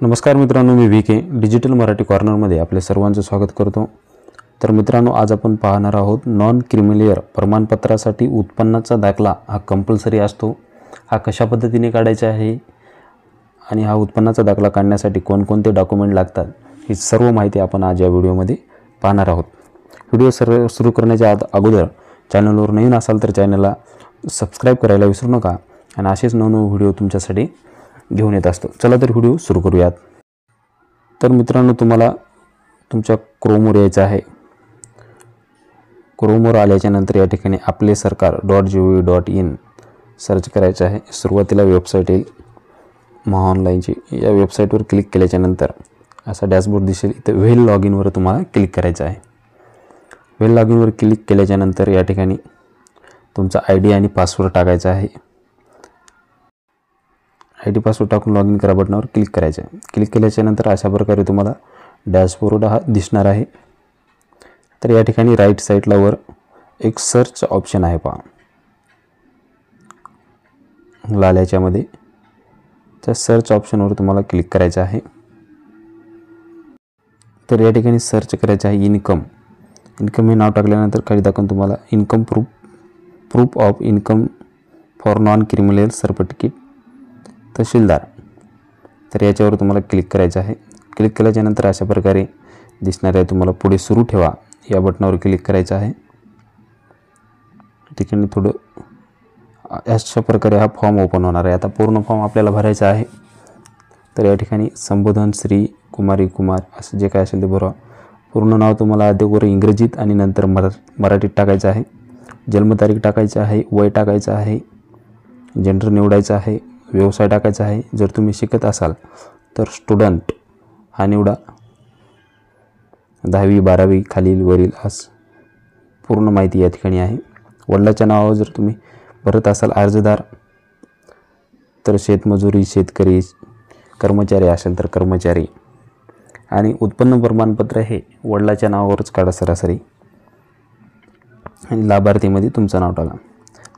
नमस्कार मित्रांनो, मी V K digital Marathi कॉर्नरमध्ये आपले सर्वांचं स्वागत करतो। तर मित्रांनो, आज आपण पाहणार आहोत नॉन क्रिमिलियर प्रमाणपत्रासाठी उत्पन्नाचा दाखला हा कंपल्सरी असतो। हा कशा पद्धतीने काढायचा आहे आणि हा उत्पन्नाचा दाखला काढण्यासाठी कोणकोणते डॉक्युमेंट लागतात ही सर्व माहिती आपण आज या व्हिडिओमध्ये पाहणार आहोत। व्हिडिओ सुरू करण्याच्या अगोदर चॅनलवर नवीन असाल तर चॅनलला सबस्क्राइब करायला विसरू नका आणि असेच नवनवे व्हिडिओ तुमच्यासाठी घेऊन येत असतो। चला तर व्हिडिओ सुरू करूयात। तर मित्रांनो, तुम्हाला तुमच्या क्रोमवर यायचं आहे। क्रोमवर आल्याच्या नंतर या ठिकाणी आपले सरकार.gov.in सर्च करायचं आहे। सुरुवातीला वेबसाईट येईल महाऑनलाईनची। या वेबसाईटवर क्लिक केल्याच्या नंतर असा डॅशबोर्ड दिसेल। इथे वेल लॉगिनवर तुम्हाला क्लिक करायचं आहे। वेल लॉगिनवर क्लिक केल्याच्या नंतर या ठिकाणी तुमचा ID आणि पासवर्ड टाकायचा आहे। ID पासवर्ड टाकून लॉगिन करा बटनावर क्लिक करायचं आहे। क्लिक केल्याच्या नंतर अशा प्रकारे तुम्हाला डॅशबोर्ड हा दिसणार आहे। तर या ठिकाणी राईट साईडला वर एक सर्च ऑप्शन आहे पहा, लाल याच्यामध्ये। त्या सर्च ऑप्शनवर तुम्हाला क्लिक करायचं आहे। तर या ठिकाणी सर्च करायचं आहे इन्कम हे नाव टाकल्यानंतर खाली दाखवून तुम्हाला income proof of income for non criminal certificate तहसीलदार। तर याच्यावर तुम्हाला क्लिक करायचं आहे। क्लिक केल्याच्या नंतर अशा प्रकारे दिसणार आहे। तुम्हाला पुढे सुरू ठेवा या बटनावर क्लिक करायचं आहे। ठिकाणी थोडं अशा प्रकारे हा फॉर्म ओपन होणार आहे। आता पूर्ण फॉर्म आपल्याला भरायचा आहे। तर या ठिकाणी संबोधन श्री कुमारी कुमार असं जे काय असेल ते भरा। पूर्ण नाव तुम्हाला अगोदर इंग्रजीत आणि नंतर मराठीत टाकायचं आहे। जन्मतारीख टाकायची आहे, वय टाकायचं आहे, जेंडर निवडायचं आहे, व्यवसाय टाकायचा आहे। जर तुम्ही शिकत असाल तर स्टुडंट हा निवडा। 10वी 12वी खालील वरील असं पूर्ण माहिती या ठिकाणी आहे। वडिलाच्या नावावर जर तुम्ही भरत असाल अर्जदार तर शेतमजुरी शेतकरी, कर्मचारी असेल तर कर्मचारी, आणि उत्पन्न प्रमाणपत्र हे वडिलाच्या नावावरच काढा सरासरी, आणि लाभार्थीमध्ये तुमचं नाव टाका।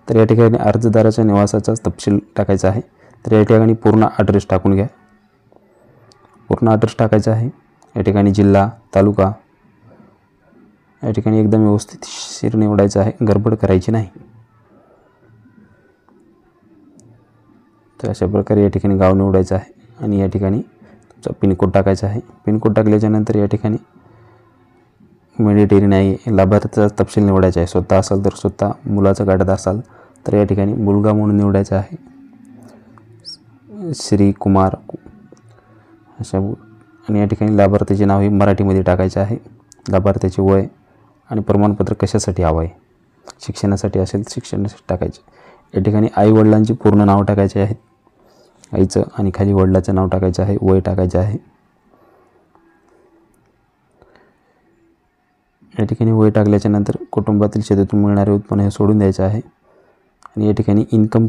तर या ठिकाणी अर्जदाराच्या निवासाचा तपशील टाकायचा आहे। तर या ठिकाणी पूर्ण ॲड्रेस टाकून घ्या। पूर्ण ॲड्रेस टाकायचा आहे। या ठिकाणी जिल्हा, तालुका या ठिकाणी एकदम व्यवस्थित निवडायचं आहे, गडबड करायची नाही। तर अशा प्रकारे या ठिकाणी गाव निवडायचं आहे आणि या ठिकाणी तुमचा पिनकोड टाकायचा आहे। पिनकोड टाकल्याच्या नंतर या ठिकाणी मॅन्डेटरी नाही, लाभार्थीचा तपशील निवडायचा आहे। स्वतः असाल तर स्वतः, मुलाचं काढत असाल तर या ठिकाणी मुलगा म्हणून निवडायचा आहे, श्री कुमार अशा। आणि या ठिकाणी लाभार्थीचे नाव हे मराठीमध्ये टाकायचे आहे। लाभार्थीचे वय आणि प्रमाणपत्र कशासाठी हवं आहे, शिक्षणासाठी असेल शिक्षणासाठी टाकायचे। या ठिकाणी आई वडिलांची पूर्ण नाव टाकायचे आहेत, आईचं, आणि खाली वडिलाचं नाव टाकायचं आहे, वय टाकायचं आहे। या ठिकाणी वय टाकल्याच्या नंतर कुटुंबातील शेतीतून मिळणारे उत्पन्न हे सोडून द्यायचं आहे आणि या ठिकाणी इन्कम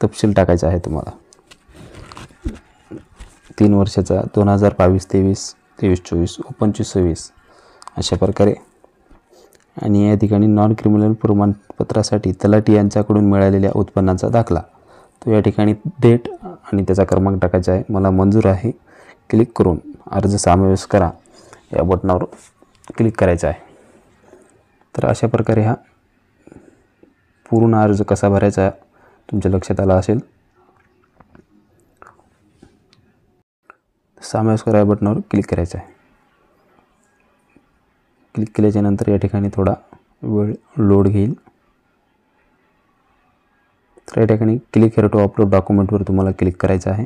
तपशील टाकायचा आहे तुम्हाला। 3 वर्षाचा 2022-23, 23-24, 25-26 अशा प्रकारे। आणि या ठिकाणी नॉन क्रिमिनल प्रमाणपत्रासाठी तलाठी यांच्याकडून मिळालेल्या उत्पन्नाचा दाखला, तो या ठिकाणी डेट आणि त्याचा क्रमांक टाकायचा आहे। मला मंजूर आहे क्लिक करून अर्ज समावेश करा या बटनावर क्लिक करायचं आहे। तर अशा प्रकारे हा पूर्ण अर्ज कसा भरायचा तुमच्या लक्षात आला असेल। समावेश करा या बटनावर क्लिक करायचं आहे। क्लिक केल्याच्या नंतर या ठिकाणी थोडा वेळ लोड घेईल। तर या ठिकाणी क्लिक हिअर टू अपलोड डॉक्युमेंटवर तुम्हाला क्लिक करायचं आहे।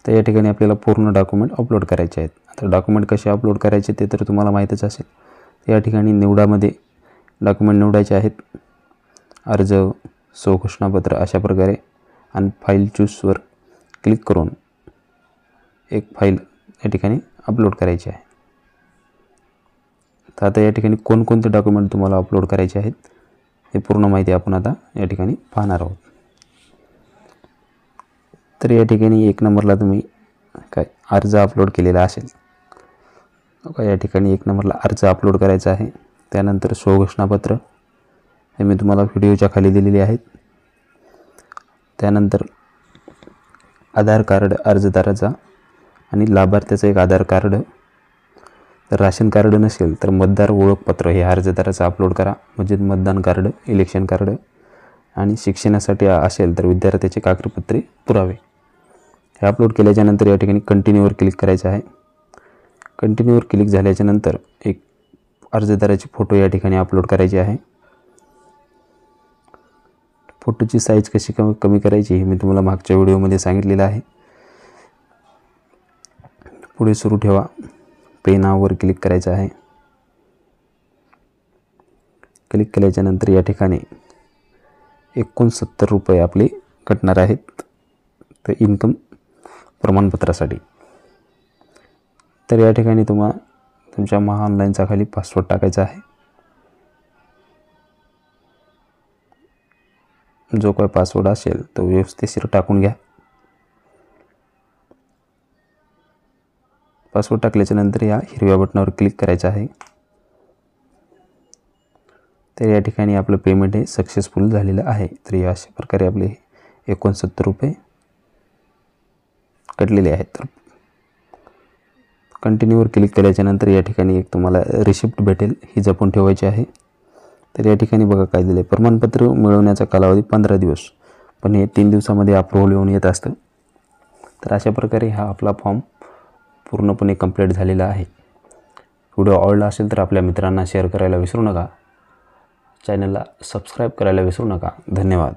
तर या ठिकाणी आपल्याला पूर्ण डॉक्युमेंट अपलोड करायचे आहेत। आता डॉक्युमेंट कसे अपलोड करायचे ते तर तुम्हाला माहीतच असेल। या ठिकाणी निवडामध्ये डॉक्युमेंट निवडायचे आहेत, अर्ज, स्वघोषणापत्र अशा प्रकारे, आणि फाईल चूजवर क्लिक करून एक फाईल या ठिकाणी अपलोड करायची आहे। तर आता या ठिकाणी कोणकोणते डॉक्युमेंट तुम्हाला अपलोड करायचे आहेत हे पूर्ण माहिती आपण आता या ठिकाणी पाहणार आहोत। तर या ठिकाणी 1 नंबरला तुम्ही काय अर्ज अपलोड केलेला असेल, या ठिकाणी 1 नंबरला अर्ज अपलोड करायचा आहे। त्यानंतर स्वघोषणापत्र हे मी तुम्हाला व्हिडिओच्या खाली दिलेले आहेत। त्यानंतर आधार कार्ड अर्जदाराचा आणि लाभार्थ्याचं एक आधार कार्ड. तर राशन कार्ड नसेल तर मतदार ओळखपत्र हे अर्जदाराचं अपलोड करा, म्हणजे मतदान कार्ड, इलेक्शन कार्ड. आणि शिक्षणासाठी असेल तर विद्यार्थ्याचे कागदपत्रे पुरावे हे अपलोड केल्याच्यानंतर या ठिकाणी कंटिन्यूवर क्लिक करायचं आहे. कंटिन्यूवर क्लिक झाल्याच्यानंतर एक अर्जदाराची फोटो या ठिकाणी अपलोड करायची आहे. फोटोची साईज कशी कमी करायची हे मी तुम्हाला मागच्या व्हिडिओमध्ये सांगितलेलं आहे. पुढे सुरू ठेवा. पे नाववर क्लिक करायचं आहे. क्लिक केल्याच्यानंतर या ठिकाणी 69 रुपये आपले कटणार आहेत तर इन्कम प्रमाणपत्रासाठी. तर या ठिकाणी तुम्हाला तुमच्या महाऑनलाईनचा खाली पासवर्ड टाकायचा आहे. जो काही पासवर्ड असेल तो व्यवस्थितशीर टाकून घ्या. पासवर्ड टाकल्याच्यानंतर या हिरव्या बटनावर क्लिक करायचं आहे. तर या ठिकाणी आपलं पेमेंट हे सक्सेसफुल झालेलं आहे. तर या अशा प्रकारे आपले 69 रुपये कटलेले आहेत. तर कंटिन्यूवर क्लिक केल्याच्यानंतर या ठिकाणी एक तुम्हाला रिसिप्ट भेटेल, ही जपून ठेवायची आहे. तर या ठिकाणी बघा काय दिले, प्रमाणपत्र मिळवण्याचा कालावधी 15 दिवस, पण हे 3 दिवसामध्ये अप्रूव्हल येऊन येत असतं. तर अशा प्रकारे हा आपला फॉर्म पूर्णपणे कंप्लीट झालेला आहे. व्हिडिओ आवडला असेल तर आपल्या मित्रांना शेअर करायला विसरू नका. चॅनलला सबस्क्राईब करायला विसरू नका. धन्यवाद.